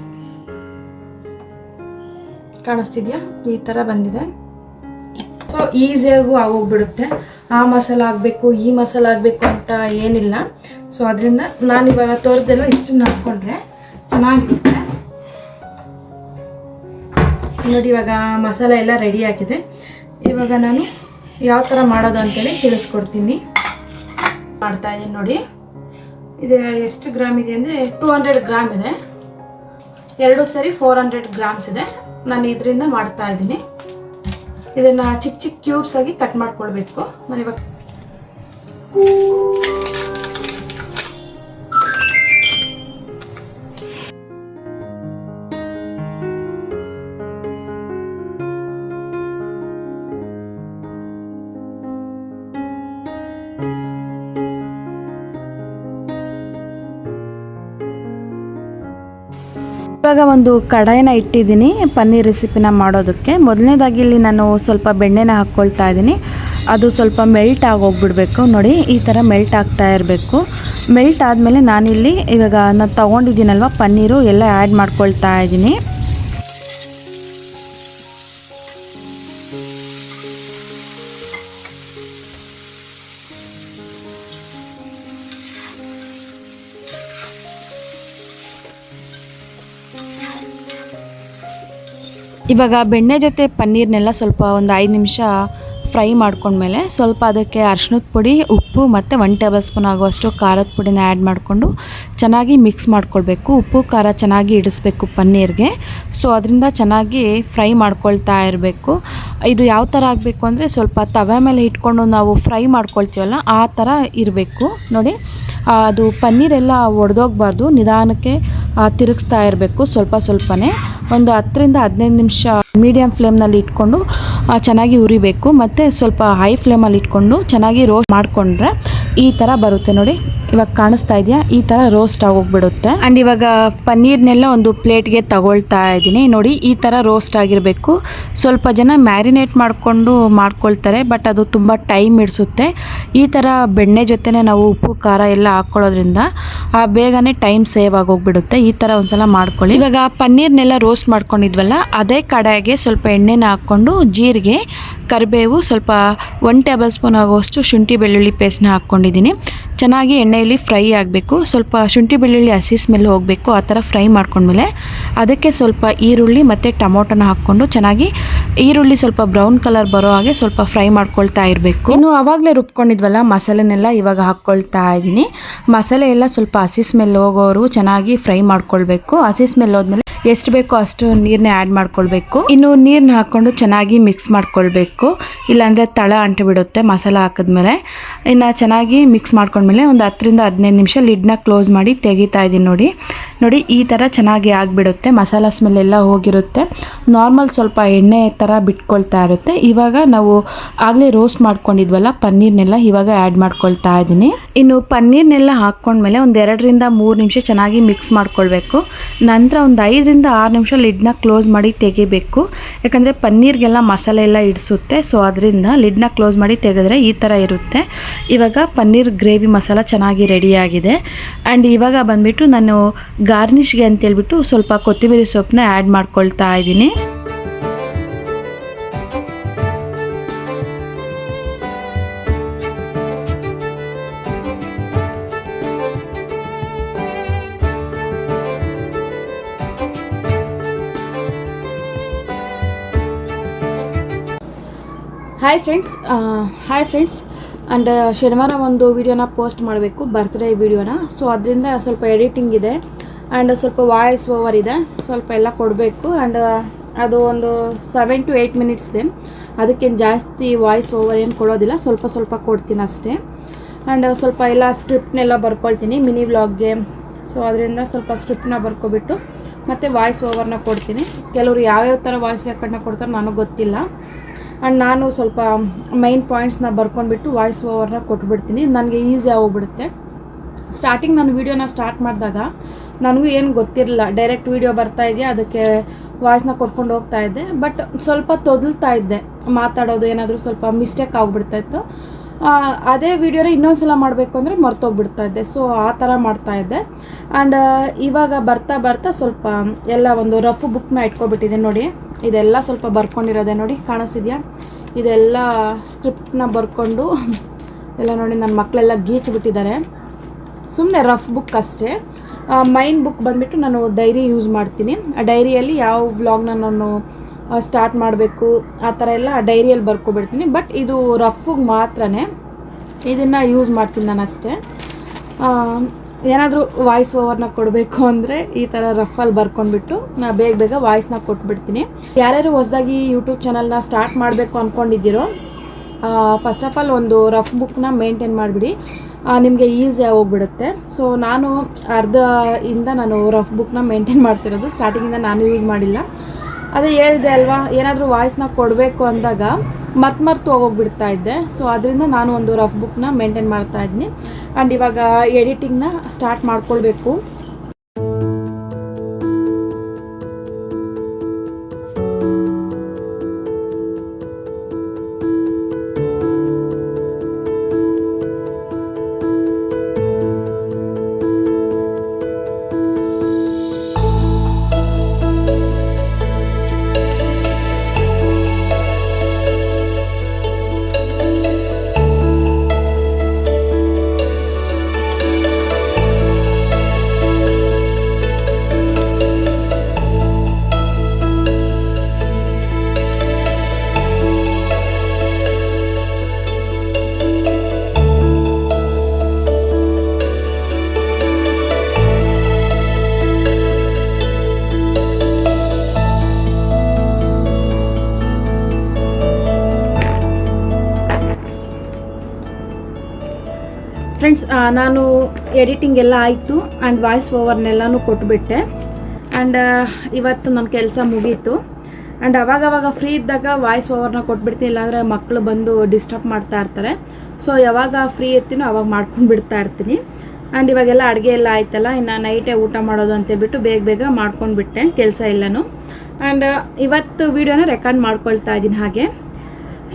ಕಾಣಿಸ್ತಿದ್ಯಾ? ಈ ಥರ ಬಂದಿದೆ. ಸೊ ಈಸಿಯಾಗೂ ಆಗೋಗ್ಬಿಡುತ್ತೆ. ಆ ಮಸಾಲ ಆಗಬೇಕು, ಈ ಮಸಾಲ ಆಗಬೇಕು ಅಂತ ಏನಿಲ್ಲ. ಸೊ ಅದರಿಂದ ನಾನಿವಾಗ ತೋರಿಸ್ದೆಲ್ಲ ಇಷ್ಟನ್ನು ಹಾಕ್ಕೊಂಡ್ರೆ ಚೆನ್ನಾಗಿರುತ್ತೆ. ನೋಡಿ, ಇವಾಗ ಮಸಾಲ ಎಲ್ಲ ರೆಡಿ ಆಗಿದೆ. ಇವಾಗ ನಾನು ಯಾವ ಥರ ಮಾಡೋದು ಅಂತೇಳಿ ತಿಳಿಸ್ಕೊಡ್ತೀನಿ. ಮಾಡ್ತಾಯಿದ್ದೀನಿ ನೋಡಿ. ಇದು ಎಷ್ಟು ಗ್ರಾಮ್ ಇದೆ ಅಂದರೆ 200 ಗ್ರಾಮ್ ಇದೆ. 2 ಸರಿ 400 ಗ್ರಾಮ್ಸ್ ಇದೆ. ನಾನು ಇದರಿಂದ ಮಾಡ್ತಾ ಇದ್ದೀನಿ. ಇದನ್ನು ಚಿಕ್ಕ ಚಿಕ್ಕ ಕ್ಯೂಬ್ಸ್ ಆಗಿ ಕಟ್ ಮಾಡ್ಕೊಳ್ಬೇಕು. ನಾನಿವಾಗ ಇವಾಗ ಒಂದು ಕಡಾಯಿನ ಇಟ್ಟಿದ್ದೀನಿ ಪನ್ನೀರ್ ರೆಸಿಪಿನ ಮಾಡೋದಕ್ಕೆ. ಮೊದಲನೇದಾಗಿ ಇಲ್ಲಿ ನಾನು ಸ್ವಲ್ಪ ಬೆಣ್ಣೆನ ಹಾಕ್ಕೊಳ್ತಾ ಇದ್ದೀನಿ. ಅದು ಸ್ವಲ್ಪ ಮೆಲ್ಟ್ ಆಗೋಗ್ಬಿಡ್ಬೇಕು. ನೋಡಿ, ಈ ಥರ ಮೆಲ್ಟ್ ಆಗ್ತಾ ಇರಬೇಕು. ಮೆಲ್ಟ್ ಆದಮೇಲೆ ನಾನಿಲ್ಲಿ ಇವಾಗ ನಾನು ತೊಗೊಂಡಿದ್ದೀನಲ್ವ ಪನ್ನೀರು ಎಲ್ಲ ಆ್ಯಡ್ ಮಾಡ್ಕೊಳ್ತಾ ಇದ್ದೀನಿ. ಇವಾಗ ಬೆಣ್ಣೆ ಜೊತೆ ಪನ್ನೀರ್ನೆಲ್ಲ ಸ್ವಲ್ಪ ಒಂದು 5 ನಿಮಿಷ ಫ್ರೈ ಮಾಡ್ಕೊಂಡ್ಮೇಲೆ ಸ್ವಲ್ಪ ಅದಕ್ಕೆ ಅರಿಶಿಣದ ಪುಡಿ, ಉಪ್ಪು ಮತ್ತು 1 ಟೇಬಲ್ ಸ್ಪೂನ್ ಆಗುವಷ್ಟು ಖಾರದ ಪುಡಿನ ಆ್ಯಡ್ ಮಾಡಿಕೊಂಡು ಚೆನ್ನಾಗಿ ಮಿಕ್ಸ್ ಮಾಡ್ಕೊಳ್ಬೇಕು. ಉಪ್ಪು ಖಾರ ಚೆನ್ನಾಗಿ ಇಡಿಸ್ಬೇಕು ಪನ್ನೀರ್ಗೆ. ಸೊ ಅದರಿಂದ ಚೆನ್ನಾಗಿ ಫ್ರೈ ಮಾಡ್ಕೊಳ್ತಾ ಇರಬೇಕು. ಇದು ಯಾವ ಥರ ಆಗಬೇಕು ಅಂದರೆ ಸ್ವಲ್ಪ ತವೆ ಮೇಲೆ ಇಟ್ಕೊಂಡು ನಾವು ಫ್ರೈ ಮಾಡ್ಕೊಳ್ತೀವಲ್ಲ ಆ ಥರ ಇರಬೇಕು. ನೋಡಿ, ಅದು ಪನ್ನೀರೆಲ್ಲ ಒಡೆದೋಗ್ಬಾರ್ದು, ನಿಧಾನಕ್ಕೆ ತಿರುಗಿಸ್ತಾ ಇರಬೇಕು. ಸ್ವಲ್ಪನೇ ಒಂದು 10ರಿಂದ 15 ನಿಮಿಷ ಮೀಡಿಯಮ್ ಫ್ಲೇಮ್ನಲ್ಲಿ ಇಟ್ಕೊಂಡು ಚೆನ್ನಾಗಿ ಉರಿಬೇಕು. ಮತ್ತು ಸ್ವಲ್ಪ ಹೈ ಫ್ಲೇಮಲ್ಲಿ ಇಟ್ಕೊಂಡು ಚೆನ್ನಾಗಿ ರೋಸ್ಟ್ ಮಾಡಿಕೊಂಡ್ರೆ ಈ ಥರ ಬರುತ್ತೆ. ನೋಡಿ, ಇವಾಗ ಕಾಣಿಸ್ತಾ ಇದೆಯಾ? ಈ ಥರ ರೋಸ್ಟ್ ಆಗೋಗ್ಬಿಡುತ್ತೆ. ಆ್ಯಂಡ್ ಇವಾಗ ಪನ್ನೀರ್ನೆಲ್ಲ ಒಂದು ಪ್ಲೇಟ್ಗೆ ತಗೊಳ್ತಾ ಇದ್ದೀನಿ. ನೋಡಿ, ಈ ಥರ ರೋಸ್ಟ್ ಆಗಿರಬೇಕು. ಸ್ವಲ್ಪ ಜನ ಮ್ಯಾರಿನೇಟ್ ಮಾಡಿಕೊಂಡು ಮಾಡ್ಕೊಳ್ತಾರೆ, ಬಟ್ ಅದು ತುಂಬ ಟೈಮ್ ಹಿಡಿಸುತ್ತೆ. ಈ ಥರ ಬೆಣ್ಣೆ ಜೊತೆನೇ ನಾವು ಉಪ್ಪು ಖಾರ ಎಲ್ಲ ಹಾಕ್ಕೊಳ್ಳೋದ್ರಿಂದ ಬೇಗನೆ ಟೈಮ್ ಸೇವ್ ಆಗೋಗ್ಬಿಡುತ್ತೆ. ಈ ಥರ ಒಂದ್ಸಲ ಮಾಡ್ಕೊಳ್ಳಿ. ಇವಾಗ ಪನ್ನೀರ್ನೆಲ್ಲ ರೋಸ್ಟ್ ಮಾಡ್ಕೊಂಡಿದ್ವಲ್ಲ, ಅದೇ ಕಡಾಯಿಗೆ ಸ್ವಲ್ಪ ಎಣ್ಣೆನ ಹಾಕ್ಕೊಂಡು ಜೀರಿಗೆ, ಕರಿಬೇವು, ಸ್ವಲ್ಪ 1 ಟೇಬಲ್ ಸ್ಪೂನ್ ಆಗುವಷ್ಟು ಶುಂಠಿ ಬೆಳ್ಳುಳ್ಳಿ ಪೇಸ್ಟ್ನ ಹಾಕ್ಕೊಂಡಿದ್ದೀನಿ. ಚೆನ್ನಾಗಿ ಎಣ್ಣೆಯಲ್ಲಿ ಫ್ರೈ ಆಗಬೇಕು. ಸ್ವಲ್ಪ ಶುಂಠಿ ಬೆಳ್ಳುಳ್ಳಿ ಹಸಿ ಸ್ಮೆಲ್ ಹೋಗಬೇಕು, ಆ ಥರ ಫ್ರೈ ಮಾಡ್ಕೊಂಡ್ಮೇಲೆ ಅದಕ್ಕೆ ಸ್ವಲ್ಪ ಈರುಳ್ಳಿ ಮತ್ತು ಟೊಮೊಟೊನ ಹಾಕ್ಕೊಂಡು ಚೆನ್ನಾಗಿ ಈರುಳ್ಳಿ ಸ್ವಲ್ಪ ಬ್ರೌನ್ ಕಲರ್ ಬರೋ ಹಾಗೆ ಸ್ವಲ್ಪ ಫ್ರೈ ಮಾಡ್ಕೊಳ್ತಾ ಇರಬೇಕು. ಇನ್ನು ಆವಾಗಲೇ ರುಬ್ಕೊಂಡಿದ್ವಲ್ಲ ಮಸಾಲೆನೆಲ್ಲ ಇವಾಗ ಹಾಕ್ಕೊಳ್ತಾ ಇದ್ದೀನಿ. ಮಸಾಲೆ ಎಲ್ಲ ಸ್ವಲ್ಪ ಹಸಿ ಸ್ಮೆಲ್ ಹೋಗೋವರೆಗೂ ಚೆನ್ನಾಗಿ ಫ್ರೈ ಮಾಡ್ಕೊಳ್ಬೇಕು. ಹಸಿ ಸ್ಮೆಲ್ ಹೋದ್ಮೇಲೆ ಎಷ್ಟು ಬೇಕೋ ಅಷ್ಟು ನೀರನ್ನ ಆ್ಯಡ್ ಮಾಡ್ಕೊಳ್ಬೇಕು. ಇನ್ನು ನೀರನ್ನ ಹಾಕ್ಕೊಂಡು ಚೆನ್ನಾಗಿ ಮಿಕ್ಸ್ ಮಾಡ್ಕೊಳ್ಬೇಕು, ಇಲ್ಲಾಂದರೆ ತಳ ಅಂಟು ಬಿಡುತ್ತೆ ಮಸಾಲ ಹಾಕಿದ್ಮೇಲೆ. ಇನ್ನು ಚೆನ್ನಾಗಿ ಮಿಕ್ಸ್ ಮಾಡ್ಕೊಂಡ್ಮೇಲೆ ಒಂದು 10 ರಿಂದ 15 ನಿಮಿಷ ಲಿಡ್ನ ಕ್ಲೋಸ್ ಮಾಡಿ ತೆಗಿತಾ ಇದ್ದೀನಿ. ನೋಡಿ ಈ ಥರ ಚೆನ್ನಾಗಿ ಆಗಿಬಿಡುತ್ತೆ. ಮಸಾಲ ಸ್ಮೆಲ್ ಎಲ್ಲ ಹೋಗಿರುತ್ತೆ. ನಾರ್ಮಲ್ ಸ್ವಲ್ಪ ಎಣ್ಣೆ ಥರ ಬಿಟ್ಕೊಳ್ತಾ ಇರುತ್ತೆ. ಇವಾಗ ನಾವು ಆಗಲೇ ರೋಸ್ಟ್ ಮಾಡ್ಕೊಂಡಿದ್ವಲ್ಲ ಪನ್ನೀರ್ನೆಲ್ಲ ಇವಾಗ ಆ್ಯಡ್ ಮಾಡ್ಕೊಳ್ತಾ ಇದ್ದೀನಿ. ಇನ್ನು ಪನ್ನೀರ್ನೆಲ್ಲ ಹಾಕ್ಕೊಂಡ್ಮೇಲೆ ಒಂದು 2 ರಿಂದ 3 ನಿಮಿಷ ಚೆನ್ನಾಗಿ ಮಿಕ್ಸ್ ಮಾಡ್ಕೊಳ್ಬೇಕು. ನಂತರ ಒಂದು 5 ರಿಂದ 6 ನಿಮಿಷ ಲಿಡ್ನ ಕ್ಲೋಸ್ ಮಾಡಿ ತೆಗಿಬೇಕು. ಯಾಕಂದರೆ ಪನ್ನೀರ್ಗೆಲ್ಲ ಮಸಾಲೆ ಎಲ್ಲ ಇಡಿಸುತ್ತೆ. ಸೊ ಅದರಿಂದ ಲಿಡ್ನ ಕ್ಲೋಸ್ ಮಾಡಿ ತೆಗೆದ್ರೆ ಈ ಥರ ಇರುತ್ತೆ. ಇವಾಗ ಪನ್ನೀರ್ ಗ್ರೇವಿ ಮಸಾಲ ಚೆನ್ನಾಗಿ ರೆಡಿಯಾಗಿದೆ. ಆ್ಯಂಡ್ ಇವಾಗ ಬಂದುಬಿಟ್ಟು ನಾನು ಗಾರ್ನಿಷ್ಗೆ ಅಂತೇಳ್ಬಿಟ್ಟು ಸ್ವಲ್ಪ ಕೊತ್ತಂಬರಿ ಸೊಪ್ಪನ್ನ ಆ್ಯಡ್ ಮಾಡ್ಕೊಳ್ತಾ ಇದ್ದೀನಿ. ಹಾಯ್ ಫ್ರೆಂಡ್ಸ್ ಆ್ಯಂಡ್ ಶನಿವಾರ ಒಂದು ವಿಡಿಯೋನ ಪೋಸ್ಟ್ ಮಾಡಬೇಕು, ಬರ್ತ್ಡೇ ವಿಡಿಯೋನ. ಸೊ ಅದರಿಂದ ಸ್ವಲ್ಪ ಎಡಿಟಿಂಗ್ ಇದೆ ಆ್ಯಂಡ್ ಸ್ವಲ್ಪ ವಾಯ್ಸ್ ಓವರ್ ಇದೆ, ಸ್ವಲ್ಪ ಎಲ್ಲ ಕೊಡಬೇಕು. ಆ್ಯಂಡ್ ಅದು ಒಂದು 7 to 8 ಮಿನಿಟ್ಸ್ ಇದೆ. ಅದಕ್ಕೇನು ಜಾಸ್ತಿ ವಾಯ್ಸ್ ಓವರ್ ಏನು ಕೊಡೋದಿಲ್ಲ, ಸ್ವಲ್ಪ ಕೊಡ್ತೀನಿ ಅಷ್ಟೇ. ಆ್ಯಂಡ್ ಸ್ವಲ್ಪ ಎಲ್ಲ ಸ್ಕ್ರಿಪ್ಟ್ನೆಲ್ಲ ಬರ್ಕೊಳ್ತೀನಿ ಮಿನಿ ವ್ಲಾಗ್ಗೆ. ಸೊ ಅದರಿಂದ ಸ್ವಲ್ಪ ಸ್ಕ್ರಿಪ್ಟನ್ನ ಬರ್ಕೊಬಿಟ್ಟು ಮತ್ತು ವಾಯ್ಸ್ ಓವರ್ನ ಕೊಡ್ತೀನಿ. ಕೆಲವರು ಯಾವ್ಯಾವ ಥರ ವಾಯ್ಸ್ ರೆಕಾರ್ಡ್ನ ಕೊಡ್ತಾರೆ ನನಗೆ ಗೊತ್ತಿಲ್ಲ. ಆ್ಯಂಡ್ ನಾನು ಸ್ವಲ್ಪ ಮೈನ್ ಪಾಯಿಂಟ್ಸ್ನ ಬರ್ಕೊಂಡ್ಬಿಟ್ಟು ವಾಯ್ಸ್ ಓವರ್ನ ಕೊಟ್ಬಿಡ್ತೀನಿ, ನನಗೆ ಈಸಿ ಆಗೋಗ್ಬಿಡುತ್ತೆ. ಸ್ಟಾರ್ಟಿಂಗ್ ನಾನು ವೀಡಿಯೋನ ಸ್ಟಾರ್ಟ್ ಮಾಡಿದಾಗ ನನಗೂ ಏನು ಗೊತ್ತಿರಲಿಲ್ಲ, ಡೈರೆಕ್ಟ್ ವೀಡಿಯೋ ಬರ್ತಾ ಇದೆಯಾ ಅದಕ್ಕೆ ವಾಯ್ಸ್ನ ಕೊಟ್ಕೊಂಡು ಹೋಗ್ತಾ ಇದ್ದೆ. ಬಟ್ ಸ್ವಲ್ಪ ತೊದಲ್ತಾ ಇದ್ದೆ, ಮಾತಾಡೋದು ಏನಾದರೂ ಸ್ವಲ್ಪ ಮಿಸ್ಟೇಕ್ ಆಗಿಬಿಡ್ತಾಯಿತ್ತು. ಅದೇ ವೀಡಿಯೋನ ಇನ್ನೊಂದು ಸಲ ಮಾಡಬೇಕು ಅಂದರೆ ಮರ್ತೋಗ್ಬಿಡ್ತಾ ಇದ್ದೆ. ಸೊ ಆ ಥರ ಮಾಡ್ತಾಯಿದ್ದೆ. ಆ್ಯಂಡ್ ಇವಾಗ ಬರ್ತಾ ಸ್ವಲ್ಪ ಎಲ್ಲ ಒಂದು ರಫ್ ಬುಕ್ನ ಇಟ್ಕೊಬಿಟ್ಟಿದೆ. ನೋಡಿ ಇದೆಲ್ಲ ಸ್ವಲ್ಪ ಬರ್ಕೊಂಡಿರೋದೆ, ನೋಡಿ ಕಾಣಿಸಿದ್ಯಾ, ಇದೆಲ್ಲ ಸ್ಕ್ರಿಪ್ಟ್ನ ಬರ್ಕೊಂಡು ಎಲ್ಲ ನೋಡಿ ನನ್ನ ಮಕ್ಕಳೆಲ್ಲ ಗೀಚ್ಬಿಟ್ಟಿದ್ದಾರೆ. ಸುಮ್ಮನೆ ರಫ್ ಬುಕ್ ಅಷ್ಟೇ. ಮೈನ್ ಬುಕ್ ಬಂದುಬಿಟ್ಟು ನಾನು ಡೈರಿ ಯೂಸ್ ಮಾಡ್ತೀನಿ. ಆ ಡೈರಿಯಲ್ಲಿ ಯಾವ ವ್ಲಾಗ್ನ ನಾನು ಸ್ಟಾರ್ಟ್ ಮಾಡಬೇಕು ಆ ಥರ ಎಲ್ಲ ಡೈರಿಯಲ್ಲಿ ಬರ್ಕೊಬಿಡ್ತೀನಿ. ಬಟ್ ಇದು ರಫಿಗೆ ಮಾತ್ರ ಇದನ್ನು ಯೂಸ್ ಮಾಡ್ತೀನಿ ನಾನು ಅಷ್ಟೇ. ಏನಾದರೂ ವಾಯ್ಸ್ ಓವರ್ನ ಕೊಡಬೇಕು ಅಂದರೆ ಈ ಥರ ರಫಲ್ಲಿ ಬರ್ಕೊಂಡ್ಬಿಟ್ಟು ನಾನು ಬೇಗ ವಾಯ್ಸ್ನ ಕೊಟ್ಬಿಡ್ತೀನಿ. ಯಾರ್ಯಾರು ಹೊಸದಾಗಿ ಯೂಟ್ಯೂಬ್ ಚಾನಲ್ನ ಸ್ಟಾರ್ಟ್ ಮಾಡಬೇಕು ಅಂದ್ಕೊಂಡಿದ್ದೀರೋ ಫಸ್ಟ್ ಆಫ್ ಆಲ್ ಒಂದು ರಫ್ ಬುಕ್ನ ಮೇಂಟೈನ್ ಮಾಡಿಬಿಡಿ, ನಿಮಗೆ ಈಸಿಯಾಗಿ ಹೋಗ್ಬಿಡುತ್ತೆ. ಸೊ ನಾನು ನಾನು ರಫ್ ಬುಕ್ನ ಮೇಂಟೈನ್ ಮಾಡ್ತಿರೋದು, ಸ್ಟಾರ್ಟಿಂಗಿಂದ ನಾನು ಯೂಸ್ ಮಾಡಿಲ್ಲ. ಅದೇ ಹೇಳಿದೆ ಅಲ್ವಾ, ಏನಾದರೂ ವಾಯ್ಸ್ನ ಕೊಡಬೇಕು ಅಂದಾಗ ಮರ್ತು ಹೋಗೋಗ್ಬಿಡ್ತಾ ಇದ್ದೆ. ಸೊ ಅದರಿಂದ ನಾನು ಒಂದು ರಫ್ ಬುಕ್ನ ಮೇಂಟೈನ್ ಮಾಡ್ತಾ ಇದ್ದೀನಿ. ಆ್ಯಂಡ್ ಇವಾಗ ಎಡಿಟಿಂಗ್ನ ಸ್ಟಾರ್ಟ್ ಮಾಡ್ಕೊಳ್ಬೇಕು. ಫ್ರೆಂಡ್ಸ್, ನಾನು ಎಡಿಟಿಂಗ್ ಎಲ್ಲ ಆಯಿತು ಆ್ಯಂಡ್ ವಾಯ್ಸ್ ಓವರ್ನೆಲ್ಲನೂ ಕೊಟ್ಬಿಟ್ಟೆ. ಆ್ಯಂಡ್ ಇವತ್ತು ನನ್ನ ಕೆಲಸ ಮುಗೀತು. ಆ್ಯಂಡ್ ಅವಾಗವಾಗ ಫ್ರೀ ಇದ್ದಾಗ ವಾಯ್ಸ್ ಓವರ್ನ ಕೊಟ್ಬಿಡ್ತೀನಿ, ಇಲ್ಲಾಂದರೆ ಮಕ್ಕಳು ಬಂದು ಡಿಸ್ಟರ್ಬ್ ಮಾಡ್ತಾ ಇರ್ತಾರೆ. ಸೊ ಯಾವಾಗ ಫ್ರೀ ಇರ್ತೀನೋ ಅವಾಗ ಮಾಡ್ಕೊಂಡು ಬಿಡ್ತಾ ಇರ್ತೀನಿ. ಆ್ಯಂಡ್ ಇವಾಗೆಲ್ಲ ಅಡುಗೆ ಎಲ್ಲ ಆಯ್ತಲ್ಲ, ಇನ್ನು ನೈಟೇ ಊಟ ಮಾಡೋದು ಅಂತೇಳ್ಬಿಟ್ಟು ಬೇಗ ಮಾಡ್ಕೊಂಡ್ಬಿಟ್ಟೆ ಕೆಲಸ ಎಲ್ಲನೂ. ಆ್ಯಂಡ್ ಇವತ್ತು ವೀಡಿಯೋನ ರೆಕಾರ್ಡ್ ಮಾಡ್ಕೊಳ್ತಾ ಇದ್ದೀನಿ ಹಾಗೆ.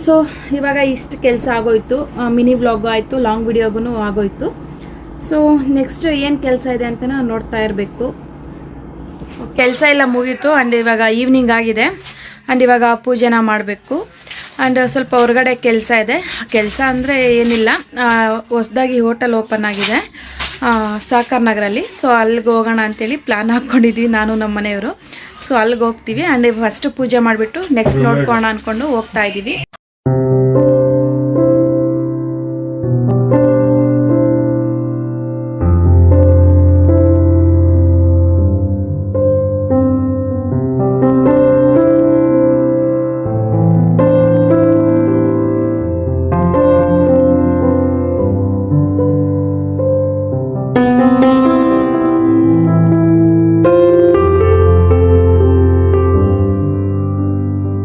ಸೊ ಇವಾಗ ಇಷ್ಟು ಕೆಲಸ ಆಗೋಯ್ತು, ಮಿನಿ ವ್ಲಾಗು ಆಯಿತು, ಲಾಂಗ್ ವಿಡಿಯೋಗೂ ಆಗೋಯ್ತು. ಸೊ ನೆಕ್ಸ್ಟ್ ಏನು ಕೆಲಸ ಇದೆ ಅಂತ ನೋಡ್ತಾ ಇರಬೇಕು. ಕೆಲಸ ಎಲ್ಲ ಮುಗೀತು ಆ್ಯಂಡ್ ಇವಾಗ ಈವ್ನಿಂಗ್ ಆಗಿದೆ. ಆ್ಯಂಡ್ ಇವಾಗ ಪೂಜೆನ ಮಾಡಬೇಕು. ಆ್ಯಂಡ್ ಸ್ವಲ್ಪ ಹೊರಗಡೆ ಕೆಲಸ ಇದೆ. ಕೆಲಸ ಅಂದರೆ ಏನಿಲ್ಲ, ಹೊಸದಾಗಿ ಹೋಟೆಲ್ ಓಪನ್ ಆಗಿದೆ ಸಹಕಾರ ನಗರಲ್ಲಿ. ಸೊ ಅಲ್ಲಿಗೆ ಹೋಗೋಣ ಅಂಥೇಳಿ ಪ್ಲ್ಯಾನ್ ಹಾಕ್ಕೊಂಡಿದ್ವಿ ನಾನು ನಮ್ಮ ಮನೆಯವರು. ಸೊ ಅಲ್ಲಿಗೆ ಹೋಗ್ತೀವಿ. ಆ್ಯಂಡ್ ಫಸ್ಟ್ ಪೂಜೆ ಮಾಡಿಬಿಟ್ಟು ನೆಕ್ಸ್ಟ್ ನೋಡ್ಕೋಣ ಅಂದ್ಕೊಂಡು ಹೋಗ್ತಾ ಇದ್ದೀವಿ.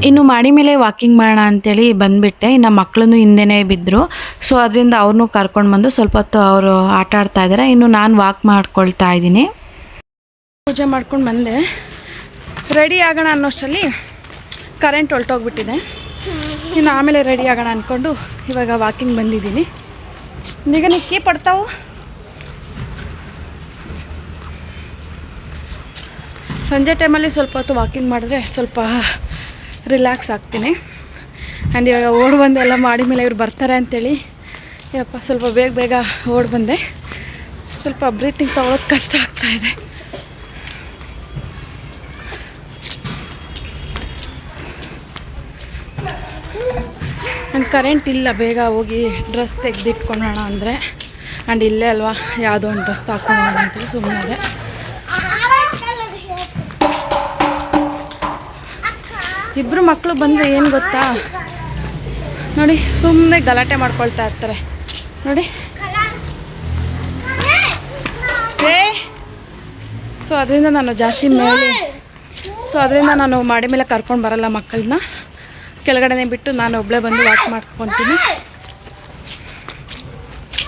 ಇನ್ನು ಮಾಡಿ ಮೇಲೆ ವಾಕಿಂಗ್ ಮಾಡೋಣ ಅಂಥೇಳಿ ಬಂದುಬಿಟ್ಟೆ. ಇನ್ನು ಮಕ್ಕಳನ್ನು ಹಿಂದೆನೇ ಬಿದ್ದರು. ಸೊ ಅದರಿಂದ ಅವ್ರನ್ನೂ ಕರ್ಕೊಂಡು ಬಂದು ಸ್ವಲ್ಪ ಹೊತ್ತು ಅವರು ಆಟ ಆಡ್ತಾ ಇದ್ದಾರೆ. ಇನ್ನು ನಾನು ವಾಕ್ ಮಾಡ್ಕೊಳ್ತಾ ಇದ್ದೀನಿ. ಪೂಜೆ ಮಾಡ್ಕೊಂಡು ಬಂದೆ. ರೆಡಿ ಆಗೋಣ ಅನ್ನೋಷ್ಟರಲ್ಲಿ ಕರೆಂಟ್ ಹೊಲ್ಟೋಗ್ಬಿಟ್ಟಿದೆ. ಇನ್ನು ಆಮೇಲೆ ರೆಡಿ ಆಗೋಣ ಅಂದ್ಕೊಂಡು ಇವಾಗ ವಾಕಿಂಗ್ ಬಂದಿದ್ದೀನಿ. ಈಗ ನಿಕ್ಕಿ ಪಡ್ತಾವು. ಸಂಜೆ ಟೈಮಲ್ಲಿ ಸ್ವಲ್ಪ ಹೊತ್ತು ವಾಕಿಂಗ್ ಮಾಡಿದ್ರೆ ಸ್ವಲ್ಪ ರಿಲ್ಯಾಕ್ಸ್ ಆಗ್ತೀನಿ. ಆ್ಯಂಡ್ ಇವಾಗ ಓಡಿ ಬಂದೆ ಎಲ್ಲ ಮಾಡಿ ಮೇಲೆ ಇವ್ರು ಬರ್ತಾರೆ ಅಂಥೇಳಿ ಯಪ್ಪ ಸ್ವಲ್ಪ ಬೇಗ ಓಡಿ ಬಂದೆ. ಸ್ವಲ್ಪ ಬ್ರೀತಿಂಗ್ ತೊಗೊಳೋದು ಕಷ್ಟ ಆಗ್ತಾಯಿದೆ. ಆ್ಯಂಡ್ ಕರೆಂಟ್ ಇಲ್ಲ. ಬೇಗ ಹೋಗಿ ಡ್ರೆಸ್ ತೆಗೆದಿಟ್ಕೊಳ್ಳೋಣ ಅಂದರೆ, ಆ್ಯಂಡ್ ಇಲ್ಲೇ ಅಲ್ವಾ ಯಾವುದೋ ಒಂದು ಡ್ರೆಸ್ ಹಾಕ್ಕೊಳ್ಳೋಣ ಅಂತೇಳಿ ಸುಮ್ಮನೆ. ಇಬ್ಬರು ಮಕ್ಕಳು ಬಂದರೆ ಏನು ಗೊತ್ತಾ ನೋಡಿ, ಸುಮ್ಮನೆ ಗಲಾಟೆ ಮಾಡ್ಕೊಳ್ತಾ ಇರ್ತಾರೆ ನೋಡಿ. ಸೊ ಅದರಿಂದ ನಾನು ಜಾಸ್ತಿ ನಾನು ಮಾಡಿ ಮೇಲೆ ಕರ್ಕೊಂಡು ಬರಲ್ಲ ಮಕ್ಕಳನ್ನ. ಕೆಳಗಡೆನೇ ಬಿಟ್ಟು ನಾನು ಒಬ್ಬಳೇ ಬಂದು ವಾಕ್ ಮಾಡ್ಕೊತೀನಿ.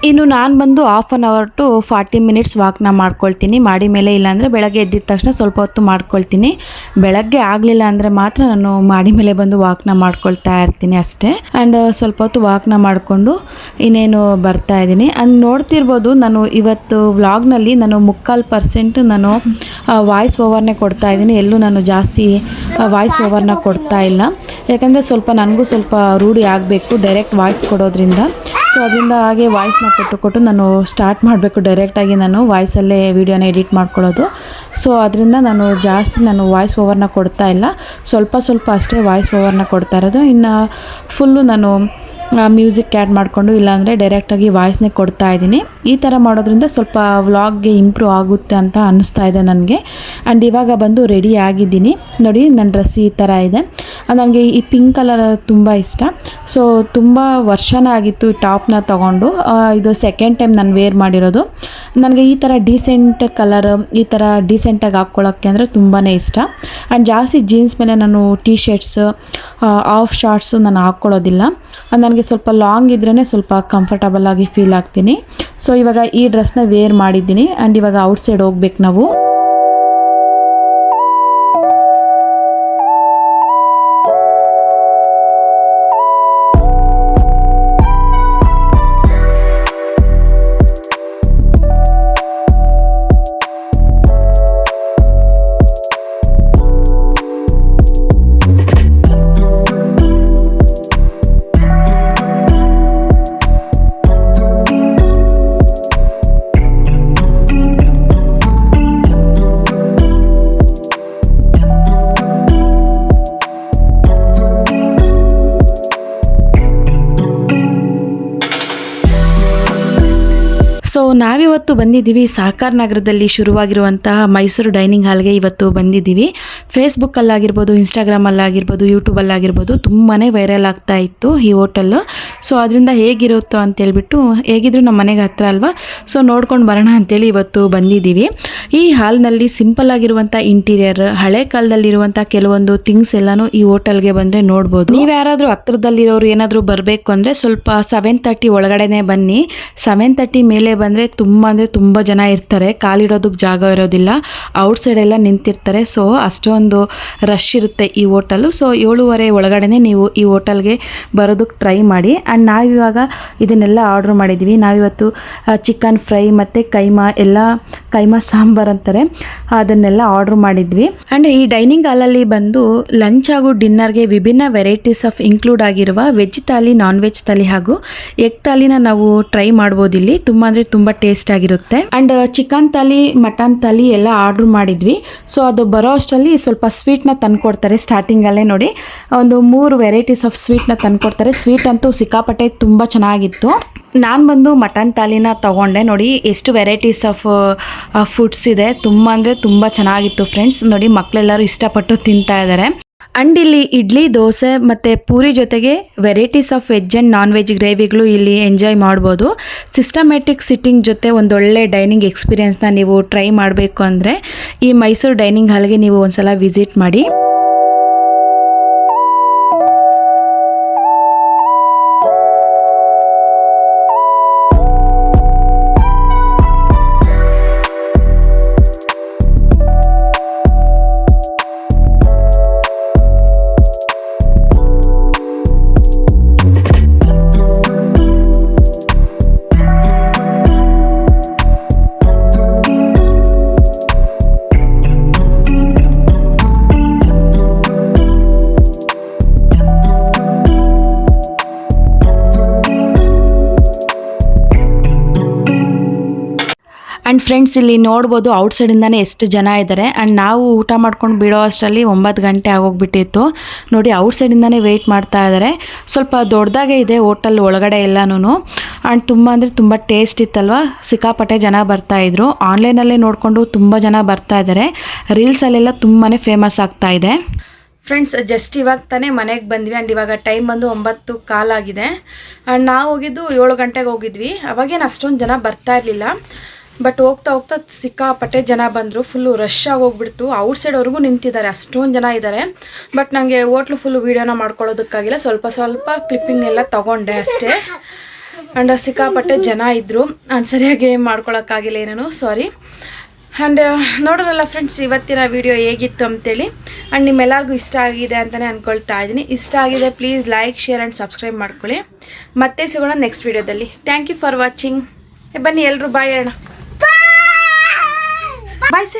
ಇನ್ನು ನಾನು ಬಂದು 1/2 hour to 40 minutes ವಾಕ್ನ ಮಾಡ್ಕೊಳ್ತೀನಿ ಮಾಡಿ ಮೇಲೆ. ಇಲ್ಲಾಂದರೆ ಬೆಳಗ್ಗೆ ಎದ್ದಿದ ತಕ್ಷಣ ಸ್ವಲ್ಪ ಹೊತ್ತು ಮಾಡ್ಕೊಳ್ತೀನಿ. ಬೆಳಗ್ಗೆ ಆಗಲಿಲ್ಲ ಅಂದರೆ ಮಾತ್ರ ನಾನು ಮಾಡಿ ಮೇಲೆ ಬಂದು ವಾಕ್ನ ಮಾಡ್ಕೊಳ್ತಾ ಇರ್ತೀನಿ ಅಷ್ಟೇ. ಆ್ಯಂಡ್ ಸ್ವಲ್ಪ ಹೊತ್ತು ವಾಕ್ನ ಮಾಡಿಕೊಂಡು ಇನ್ನೇನು ಬರ್ತಾ ಇದ್ದೀನಿ. ಆ್ಯಂಡ್ ನೋಡ್ತಿರ್ಬೋದು, ನಾನು ಇವತ್ತು ವ್ಲಾಗ್ನಲ್ಲಿ ನಾನು 3/4% ನಾನು ವಾಯ್ಸ್ ಓವರ್ನೇ ಕೊಡ್ತಾ ಇದ್ದೀನಿ. ಎಲ್ಲೂ ನಾನು ಜಾಸ್ತಿ ವಾಯ್ಸ್ ಓವರ್ನ ಕೊಡ್ತಾ ಇಲ್ಲ. ಯಾಕಂದರೆ ಸ್ವಲ್ಪ ನನಗೂ ಸ್ವಲ್ಪ ರೂಢಿ ಆಗಬೇಕು ಡೈರೆಕ್ಟ್ ವಾಯ್ಸ್ ಕೊಡೋದ್ರಿಂದ. ಸೊ ಅದರಿಂದ ಹಾಗೆ ವಾಯ್ಸ್ನ ಕೊಟ್ಟು ನಾನು ಸ್ಟಾರ್ಟ್ ಮಾಡಬೇಕು. ಡೈರೆಕ್ಟಾಗಿ ನಾನು ವಾಯ್ಸಲ್ಲೇ ವೀಡಿಯೋನ ಎಡಿಟ್ ಮಾಡ್ಕೊಳ್ಳೋದು. ಸೊ ಅದರಿಂದ ನಾನು ಜಾಸ್ತಿ ವಾಯ್ಸ್ ಓವರ್ನ ಕೊಡ್ತಾ ಇಲ್ಲ. ಸ್ವಲ್ಪ ಅಷ್ಟೇ ವಾಯ್ಸ್ ಓವರ್ನ ಕೊಡ್ತಾ ಇರೋದು. ಇನ್ನು ಫುಲ್ಲು ನಾನು ಮ್ಯೂಸಿಕ್ ಆ್ಯಡ್ ಮಾಡಿಕೊಂಡು ಇಲ್ಲಾಂದರೆ ಡೈರೆಕ್ಟಾಗಿ ವಾಯ್ಸ್ನೇ ಕೊಡ್ತಾ ಇದ್ದೀನಿ. ಈ ಥರ ಮಾಡೋದ್ರಿಂದ ಸ್ವಲ್ಪ ವ್ಲಾಗ್ಗೆ ಇಂಪ್ರೂವ್ ಆಗುತ್ತೆ ಅಂತ ಅನ್ನಿಸ್ತಾ ಇದೆ ನನಗೆ. ಆ್ಯಂಡ್ ಇವಾಗ ಬಂದು ರೆಡಿ ಆಗಿದ್ದೀನಿ ನೋಡಿ. ನನ್ನ ಡ್ರೆಸ್ ಈ ಥರ ಇದೆ. ನನಗೆ ಈ ಪಿಂಕ್ ಕಲರ್ ತುಂಬ ಇಷ್ಟ. ಸೊ ತುಂಬ ವರ್ಷನ ಆಗಿತ್ತು ಈ ಟಾಪ್ನ ತೊಗೊಂಡು. ಇದು ಸೆಕೆಂಡ್ ಟೈಮ್ ನಾನು ವೇರ್ ಮಾಡಿರೋದು. ನನಗೆ ಈ ಥರ ಡೀಸೆಂಟ್ ಕಲರ್, ಈ ಥರ ಡೀಸೆಂಟಾಗಿ ಹಾಕ್ಕೊಳ್ಳೋಕ್ಕೆ ಅಂದರೆ ತುಂಬಾ ಇಷ್ಟ. ಆ್ಯಂಡ್ ಜಾಸ್ತಿ ಜೀನ್ಸ್ ಮೇಲೆ ನಾನು ಟೀ ಶರ್ಟ್ಸ್, ಆಫ್ ಶಾರ್ಟ್ಸು ನಾನು ಹಾಕ್ಕೊಳ್ಳೋದಿಲ್ಲ. ನನಗೆ ಸ್ವಲ್ಪ ಲಾಂಗ್ ಇದ್ರೇ ಸ್ವಲ್ಪ ಕಂಫರ್ಟಬಲ್ ಆಗಿ ಫೀಲ್ ಆಗ್ತೀನಿ. ಸೊ ಇವಾಗ ಈ ಡ್ರೆಸ್ನ ವೇರ್ ಮಾಡಿದ್ದೀನಿ. ಆ್ಯಂಡ್ ಇವಾಗ ಔಟ್ಸೈಡ್ ಹೋಗ್ಬೇಕು ನಾವು. ಸೊ ನಾವಿವತ್ತು ಬಂದಿದ್ದೀವಿ ಸಹಕಾರ ನಗರದಲ್ಲಿ ಶುರುವಾಗಿರುವಂತಹ ಮೈಸೂರು ಡೈನಿಂಗ್ ಹಾಲ್ಗೆ ಇವತ್ತು ಬಂದಿದ್ದೀವಿ. ಫೇಸ್ಬುಕ್ಕಲ್ಲಾಗಿರ್ಬೋದು, ಇನ್ಸ್ಟಾಗ್ರಾಮಲ್ಲಾಗಿರ್ಬೋದು, ಯೂಟ್ಯೂಬಲ್ಲಾಗಿರ್ಬೋದು ತುಂಬಾ ವೈರಲ್ ಆಗ್ತಾ ಇತ್ತು ಈ ಹೋಟೆಲ್ಲು. ಸೊ ಅದರಿಂದ ಹೇಗಿರುತ್ತೋ ಅಂತೇಳ್ಬಿಟ್ಟು, ಹೇಗಿದ್ರು ನಮ್ಮ ಮನೆಗೆ ಹತ್ರ ಅಲ್ವಾ, ಸೊ ನೋಡ್ಕೊಂಡು ಬರೋಣ ಅಂತೇಳಿ ಇವತ್ತು ಬಂದಿದ್ದೀವಿ. ಈ ಹಾಲ್ನಲ್ಲಿ ಸಿಂಪಲ್ ಆಗಿರುವಂಥ ಇಂಟೀರಿಯರ್, ಹಳೆ ಕಾಲದಲ್ಲಿರುವಂಥ ಕೆಲವೊಂದು ಥಿಂಗ್ಸ್ ಎಲ್ಲನೂ ಈ ಹೋಟೆಲ್ಗೆ ಬಂದರೆ ನೋಡ್ಬೋದು. ನೀವು ಯಾರಾದರೂ ಹತ್ರದಲ್ಲಿರೋರು ಏನಾದರೂ ಬರಬೇಕು ಅಂದರೆ ಸ್ವಲ್ಪ 7:30 ಒಳಗಡೆನೆ ಬನ್ನಿ. 7:30 ಮೇಲೆ ಬಂದರೆ ತುಂಬ ಜನ ಇರ್ತಾರೆ, ಕಾಲಿಡೋದಕ್ಕೆ ಜಾಗ ಇರೋದಿಲ್ಲ, ಔಟ್ಸೈಡ್ ಎಲ್ಲ ನಿಂತಿರ್ತಾರೆ. ಸೊ ಅಷ್ಟೊಂದು ರಶ್ ಇರುತ್ತೆ ಈ ಹೋಟೆಲು. ಸೊ 7:30 ಒಳಗಡೆ ನೀವು ಈ ಹೋಟೆಲ್ಗೆ ಬರೋದಕ್ಕೆ ಟ್ರೈ ಮಾಡಿ. ಆ್ಯಂಡ್ ನಾವಿವಾಗ ಇದನ್ನೆಲ್ಲ ಆರ್ಡ್ರ್ ಮಾಡಿದ್ವಿ. ನಾವಿವತ್ತು ಚಿಕನ್ ಫ್ರೈ ಮತ್ತು ಕೈಮಾ ಸಾಂಬಾರು ಅಂತಾರೆ, ಅದನ್ನೆಲ್ಲ ಆರ್ಡ್ರ್ ಮಾಡಿದ್ವಿ. ಆ್ಯಂಡ್ ಈ ಡೈನಿಂಗ್ ಹಾಲಲ್ಲಿ ಬಂದು ಲಂಚ್ ಹಾಗೂ ಡಿನ್ನರ್ಗೆ ವಿಭಿನ್ನ ವೆರೈಟೀಸ್ ಆಫ್ ಇನ್ಕ್ಲೂಡ್ ಆಗಿರುವ veg thali, non veg thali ಹಾಗೂ ಎಗ್ ಥಾಲಿನ ನಾವು ಟ್ರೈ ಮಾಡ್ಬೋದು. ಇಲ್ಲಿ ತುಂಬ ಟೇಸ್ಟ್ ಆಗಿರುತ್ತೆ. And chicken thali, mutton thali ಎಲ್ಲ ಆರ್ಡ್ರ್ ಮಾಡಿದ್ವಿ. ಸೊ ಅದು ಬರೋ ಅಷ್ಟರಲ್ಲಿ ಸ್ವಲ್ಪ ಸ್ವೀಟ್ನ ತಂದುಕೊಡ್ತಾರೆ. ಸ್ಟಾರ್ಟಿಂಗಲ್ಲೇ ನೋಡಿ ಒಂದು 3 ವೆರೈಟೀಸ್ ಆಫ್ ಸ್ವೀಟ್ನ ತಂದುಕೊಡ್ತಾರೆ. ಸ್ವೀಟ್ ಅಂತೂ ಸಿಕ್ಕಾಪಟ್ಟೆ ತುಂಬ ಚೆನ್ನಾಗಿತ್ತು. ನಾನು ಬಂದು ಮಟನ್ ಥಾಲಿನ ತೊಗೊಂಡೆ. ನೋಡಿ ಎಷ್ಟು ವೆರೈಟೀಸ್ ಆಫ್ ಫುಡ್ಸ್ ಇದೆ, ತುಂಬ ಚೆನ್ನಾಗಿತ್ತು ಫ್ರೆಂಡ್ಸ್. ನೋಡಿ ಮಕ್ಕಳೆಲ್ಲರೂ ಇಷ್ಟಪಟ್ಟು ತಿಂತಾ ಇದ್ದಾರೆ. ಆ್ಯಂಡ್ ಇಲ್ಲಿ ಇಡ್ಲಿ, ದೋಸೆ ಮತ್ತು ಪೂರಿ ಜೊತೆಗೆ varieties of veg and non veg ಗ್ರೇವಿಗಳು ಇಲ್ಲಿ ಎಂಜಾಯ್ ಮಾಡ್ಬೋದು. ಸಿಸ್ಟಮ್ಯಾಟಿಕ್ ಸಿಟ್ಟಿಂಗ್ ಜೊತೆ ಒಂದೊಳ್ಳೆ ಡೈನಿಂಗ್ ಎಕ್ಸ್ಪೀರಿಯೆನ್ಸ್ನ ನೀವು ಟ್ರೈ ಮಾಡಬೇಕು ಅಂದರೆ ಈ ಮೈಸೂರು ಡೈನಿಂಗ್ ಹಾಲ್ಗೆ ನೀವು ಒಂದ್ಸಲ ವಿಸಿಟ್ ಮಾಡಿ. ಆ್ಯಂಡ್ ಫ್ರೆಂಡ್ಸ್ ಇಲ್ಲಿ ನೋಡ್ಬೋದು ಔಟ್ಸೈಡಿಂದನೇ ಎಷ್ಟು ಜನ ಇದ್ದಾರೆ. ಆ್ಯಂಡ್ ನಾವು ಊಟ ಮಾಡ್ಕೊಂಡು ಬಿಡೋ ಅಷ್ಟರಲ್ಲಿ 9 ಗಂಟೆ ಆಗೋಗ್ಬಿಟ್ಟಿತ್ತು. ನೋಡಿ ಔಟ್ಸೈಡಿಂದನೇ ವೆಯ್ಟ್ ಮಾಡ್ತಾ ಇದ್ದಾರೆ. ಸ್ವಲ್ಪ ದೊಡ್ಡದಾಗೆ ಇದೆ ಹೋಟೆಲ್ ಒಳಗಡೆ ಎಲ್ಲನೂ. ಆ್ಯಂಡ್ ತುಂಬ ಟೇಸ್ಟ್ ಇತ್ತಲ್ವ, ಸಿಕ್ಕಾಪಟ್ಟೆ ಜನ ಬರ್ತಾಯಿದ್ರು. ಆನ್ಲೈನಲ್ಲೇ ನೋಡಿಕೊಂಡು ತುಂಬ ಜನ ಬರ್ತಾ ಇದ್ದಾರೆ. ರೀಲ್ಸಲ್ಲೆಲ್ಲ ತುಂಬಾ ಫೇಮಸ್ ಆಗ್ತಾ ಇದೆ. ಫ್ರೆಂಡ್ಸ್ ಜಸ್ಟ್ ಇವಾಗ ತಾನೇ ಮನೆಗೆ ಬಂದ್ವಿ. ಆ್ಯಂಡ್ ಇವಾಗ ಟೈಮ್ ಬಂದು 9:15 ಆಗಿದೆ. ಆ್ಯಂಡ್ ನಾವು ಹೋಗಿದ್ದು 7 ಗಂಟೆಗೆ ಹೋಗಿದ್ವಿ. ಅವಾಗೇನು ಅಷ್ಟೊಂದು ಜನ ಬರ್ತಾ ಇರಲಿಲ್ಲ. ಬಟ್ ಹೋಗ್ತಾ ಸಿಕ್ಕಾಪಟ್ಟೆ ಜನ ಬಂದರು. Full rush ಆಗೋಗ್ಬಿಡ್ತು. ಔಟ್ಸೈಡ್ವರೆಗೂ ನಿಂತಿದ್ದಾರೆ, ಅಷ್ಟೊಂದು ಜನ ಇದ್ದಾರೆ. ಬಟ್ ನನಗೆ ಹೋಟ್ಲು ಫುಲ್ಲು ವೀಡಿಯೋನ ಮಾಡ್ಕೊಳ್ಳೋದಕ್ಕಾಗಿಲ್ಲ, ಸ್ವಲ್ಪ ಕ್ಲಿಪ್ಪಿಂಗ್ನೆಲ್ಲ ತೊಗೊಂಡೆ ಅಷ್ಟೇ. ಆ್ಯಂಡ್ ಸಿಕ್ಕಾಪಟ್ಟೆ ಜನ ಇದ್ದರು. ಆ್ಯಂಡ್ ಸರಿಯಾಗಿ ಮಾಡ್ಕೊಳಕ್ಕಾಗಿಲ್ಲ ಏನೇನು, ಸಾರಿ. ಆ್ಯಂಡ್ ನೋಡೋರಲ್ಲ ಫ್ರೆಂಡ್ಸ್ ಇವತ್ತಿನ ವಿಡಿಯೋ ಹೇಗಿತ್ತು ಅಂತೇಳಿ. ಆ್ಯಂಡ್ ನಿಮ್ಮೆಲ್ಲರಿಗೂ ಇಷ್ಟ ಆಗಿದೆ ಅಂತಲೇ ಅಂದ್ಕೊಳ್ತಾ ಇದ್ದೀನಿ. ಇಷ್ಟ ಆಗಿದೆ please like, share and subscribe ಮಾಡ್ಕೊಳ್ಳಿ. ಮತ್ತೆ ಸಿಗೋಣ ನೆಕ್ಸ್ಟ್ ವಿಡಿಯೋದಲ್ಲಿ. Thank you for watching. ಬನ್ನಿ ಎಲ್ಲರೂ ಬಾಯ್ ಹೇಳೋಣ. ಬಾಯ್ ಸೇ.